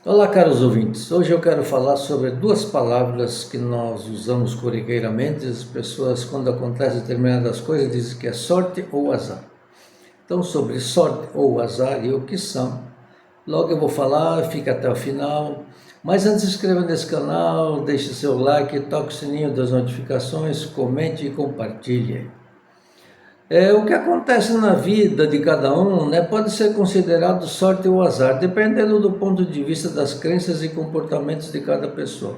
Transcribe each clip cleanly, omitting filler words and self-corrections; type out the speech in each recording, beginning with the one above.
Olá, caros ouvintes. Hoje eu quero falar sobre duas palavras que nós usamos corriqueiramente. As pessoas, quando acontecem determinadas coisas, dizem que é sorte ou azar. Então, sobre sorte ou azar e o que são, logo eu vou falar, fica até o final. Mas antes, se inscreva nesse canal, deixe seu like, toque o sininho das notificações, comente e compartilhe. O que acontece na vida de cada um, né, pode ser considerado sorte ou azar, dependendo do ponto de vista das crenças e comportamentos de cada pessoa.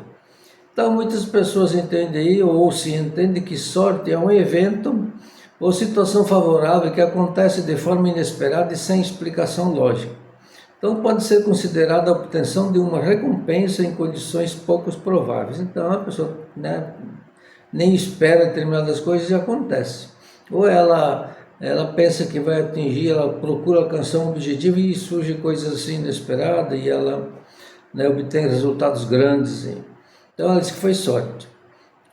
Então, muitas pessoas entendem ou se entende que sorte é um evento ou situação favorável que acontece de forma inesperada e sem explicação lógica. Então, pode ser considerada a obtenção de uma recompensa em condições poucos prováveis. Então, a pessoa, né, nem espera determinadas coisas e acontece. Ou ela pensa que vai atingir, ela procura alcançar um objetivo e surge coisas assim inesperadas e ela, né, obtém resultados grandes. Então ela diz que foi sorte.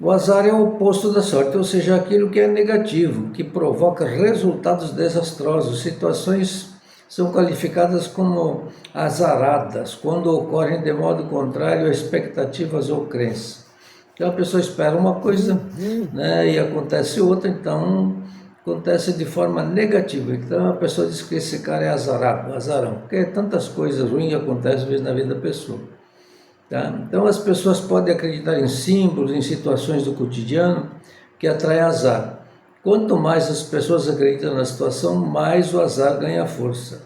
O azar é o oposto da sorte, ou seja, aquilo que é negativo, que provoca resultados desastrosos. Situações são qualificadas como azaradas, quando ocorrem de modo contrário a expectativas ou crenças. Então a pessoa espera uma coisa, né, e acontece outra, então acontece de forma negativa. Então a pessoa diz que esse cara é azarado, azarão, porque tantas coisas ruins acontecem às vezes na vida da pessoa. Tá? Então as pessoas podem acreditar em símbolos, em situações do cotidiano que atraem azar. Quanto mais as pessoas acreditam na situação, mais o azar ganha força.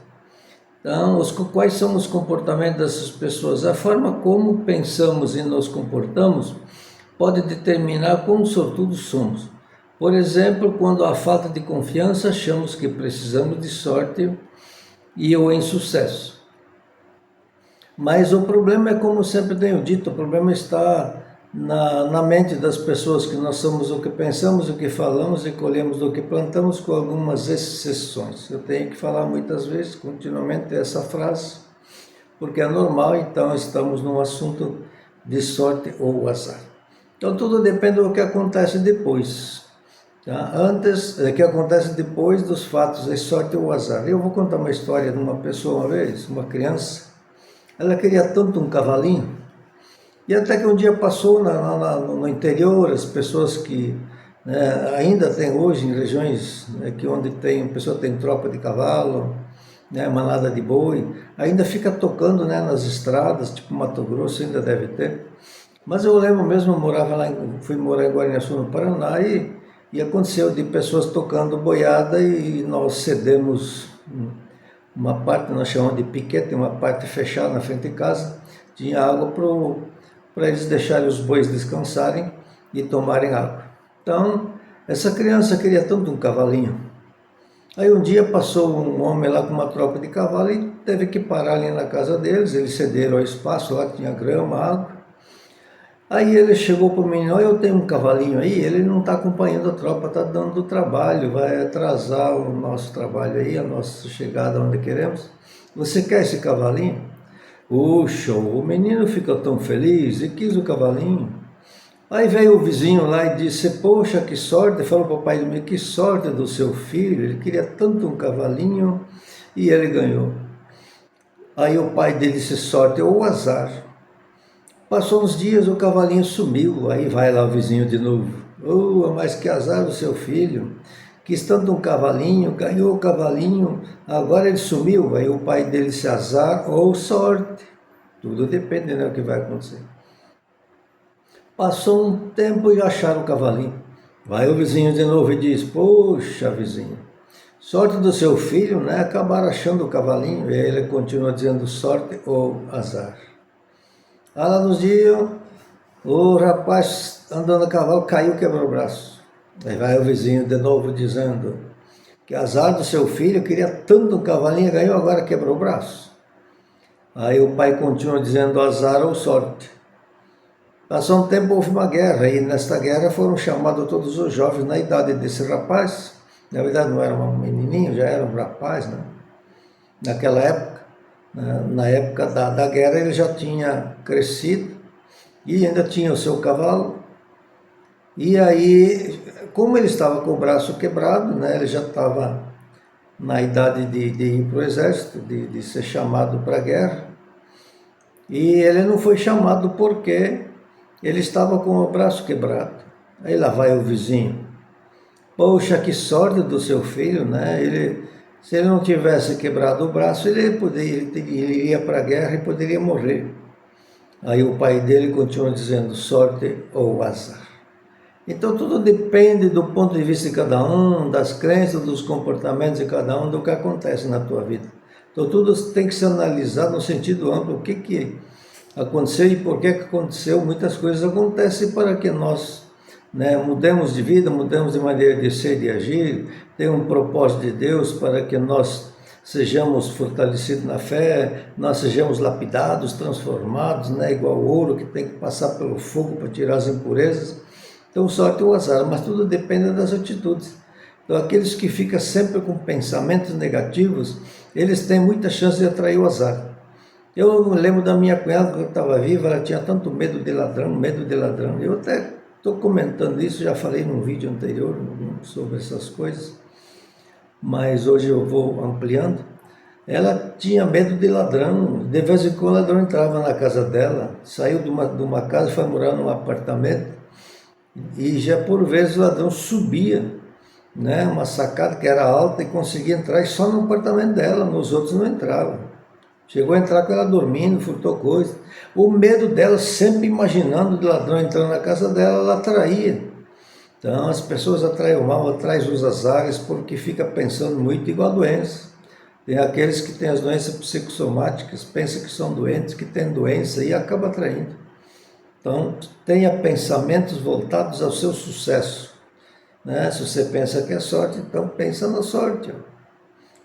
Então, quais são os comportamentos dessas pessoas? A forma como pensamos e nos comportamos pode determinar quão sortudos somos. Por exemplo, quando há falta de confiança, achamos que precisamos de sorte e ou insucesso. Mas o problema é, como sempre tenho dito, o problema está na mente das pessoas, que nós somos o que pensamos, o que falamos e colhemos do que plantamos, com algumas exceções. Eu tenho que falar muitas vezes, continuamente, essa frase, porque é normal, então estamos num assunto de sorte ou azar. Então tudo depende do que acontece depois. Tá? Antes, o que acontece depois dos fatos, é sorte ou azar. Eu vou contar uma história de uma pessoa uma vez, uma criança. Ela queria tanto um cavalinho, e até que um dia passou no interior, as pessoas que, né, ainda tem hoje em regiões, né, que onde tem, a pessoa tem tropa de cavalo, né, manada de boi, ainda fica tocando, né, nas estradas, tipo Mato Grosso ainda deve ter. Mas eu lembro mesmo, eu morava lá, fui morar em Guaraniaçu, no Paraná, e aconteceu de pessoas tocando boiada e nós cedemos uma parte, nós chamamos de piquete, uma parte fechada na frente de casa, tinha água para eles deixarem os bois descansarem e tomarem água. Então, essa criança queria tanto um cavalinho. Aí um dia passou um homem lá com uma tropa de cavalo e teve que parar ali na casa deles, eles cederam ao espaço, lá tinha grama, água. Aí ele chegou para o menino: eu tenho um cavalinho aí, ele não está acompanhando a tropa, está dando trabalho, vai atrasar o nosso trabalho aí, a nossa chegada onde queremos. Você quer esse cavalinho? Puxa, o menino ficou tão feliz e quis o cavalinho. Aí veio o vizinho lá e disse: poxa, que sorte, falou para o pai do menino, que sorte do seu filho, ele queria tanto um cavalinho e ele ganhou. Aí o pai dele disse: sorte ou azar. Passou uns dias, o cavalinho sumiu, aí vai lá o vizinho de novo. Oh, mas que azar do seu filho, quis tanto um cavalinho, ganhou o cavalinho, agora ele sumiu. Aí o pai dele disse: azar ou sorte, tudo depende, né, do que vai acontecer. Passou um tempo e acharam o cavalinho. Vai o vizinho de novo e diz: poxa, vizinho, sorte do seu filho, né, acabaram achando o cavalinho. E aí ele continua dizendo: sorte ou azar. Lá nos dias, o rapaz andando a cavalo caiu, quebrou o braço. Aí vai o vizinho de novo dizendo que azar do seu filho, queria tanto um cavalinho, ganhou, agora quebrou o braço. Aí o pai continua dizendo: azar ou sorte. Passou um tempo, houve uma guerra, e nesta guerra foram chamados todos os jovens na idade desse rapaz. Na verdade não era um menininho, já era um rapaz, né? Naquela época, né? Na época da guerra ele já tinha crescido e ainda tinha o seu cavalo. E aí, como ele estava com o braço quebrado, né, ele já estava na idade de ir para o exército, de ser chamado para a guerra. E ele não foi chamado porque ele estava com o braço quebrado. Aí lá vai o vizinho. Poxa, que sorte do seu filho, né? Se ele não tivesse quebrado o braço, ele iria para a guerra e poderia morrer. Aí o pai dele continua dizendo, sorte ou azar. Então tudo depende do ponto de vista de cada um, das crenças, dos comportamentos de cada um, do que acontece na tua vida. Então tudo tem que ser analisado no sentido amplo, o que aconteceu e por que aconteceu. Muitas coisas acontecem para que nós, né, mudemos de vida, mudemos de maneira de ser, de agir, tem um propósito de Deus para que nós sejamos fortalecidos na fé, nós sejamos lapidados, transformados, né, igual ouro que tem que passar pelo fogo para tirar as impurezas. Então, sorte ou azar, mas tudo depende das atitudes. Então, aqueles que ficam sempre com pensamentos negativos, eles têm muita chance de atrair o azar. Eu lembro da minha cunhada, quando eu estava viva, ela tinha tanto medo de ladrão, medo de ladrão. Eu até estou comentando isso, já falei num vídeo anterior sobre essas coisas, mas hoje eu vou ampliando. Ela tinha medo de ladrão, de vez em quando o ladrão entrava na casa dela, saiu de uma casa, foi morar num apartamento, e já por vezes o ladrão subia, né, uma sacada que era alta e conseguia entrar só no apartamento dela, nos outros não entrava. Chegou a entrar com ela dormindo, furtou coisas. O medo dela, sempre imaginando o ladrão entrando na casa dela, ela atraía. Então as pessoas atraem o mal, atraem os azares, porque fica pensando muito igual a doença. Tem aqueles que têm as doenças psicossomáticas, pensam que são doentes, que têm doença e acaba atraindo. Então, tenha pensamentos voltados ao seu sucesso, né? Se você pensa que é sorte, então pensa na sorte.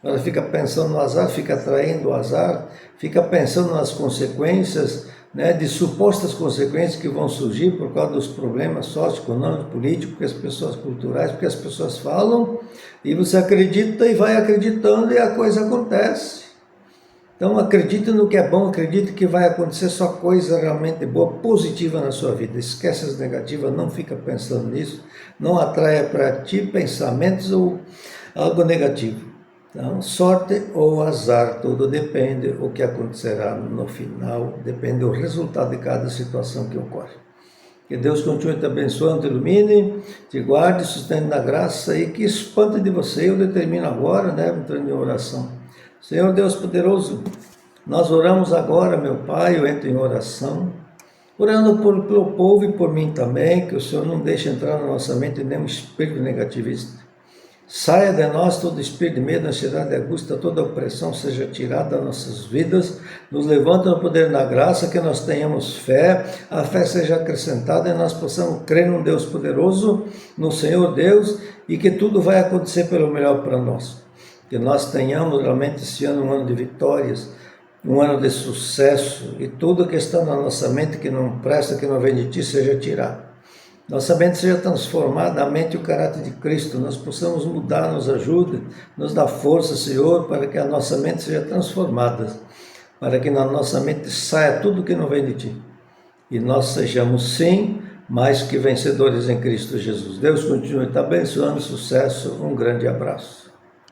Ela fica pensando no azar, fica atraindo o azar, fica pensando nas consequências, né, de supostas consequências que vão surgir por causa dos problemas socioeconômicos, políticos, que as pessoas culturais, porque as pessoas falam, e você acredita e vai acreditando e a coisa acontece. Então acredite no que é bom, acredite que vai acontecer só coisa realmente boa, positiva na sua vida. Esquece as negativas, não fica pensando nisso, não atraia para ti pensamentos ou algo negativo. Então, sorte ou azar, tudo depende o que acontecerá no final, depende do resultado de cada situação que ocorre. Que Deus continue te abençoando, te ilumine, te guarde, sustente na graça e que espante de você. Eu determino agora, né, entrando em oração. Senhor Deus poderoso, nós oramos agora, meu Pai, eu entro em oração, orando pelo povo e por mim também, que o Senhor não deixe entrar na nossa mente nenhum espírito negativista. Saia de nós todo espírito de medo, ansiedade, angústia, toda opressão seja tirada das nossas vidas, nos levanta no poder da graça, que nós tenhamos fé, a fé seja acrescentada e nós possamos crer num Deus poderoso, no Senhor Deus, e que tudo vai acontecer pelo melhor para nós. Que nós tenhamos realmente esse ano um ano de vitórias, um ano de sucesso, e tudo que está na nossa mente que não presta, que não vem de Ti, seja tirado. Nossa mente seja transformada, a mente e o caráter de Cristo, nós possamos mudar, nos ajude, nos dá força, Senhor, para que a nossa mente seja transformada, para que na nossa mente saia tudo que não vem de Ti. E nós sejamos, sim, mais que vencedores em Cristo Jesus. Deus continue te abençoando, sucesso, um grande abraço.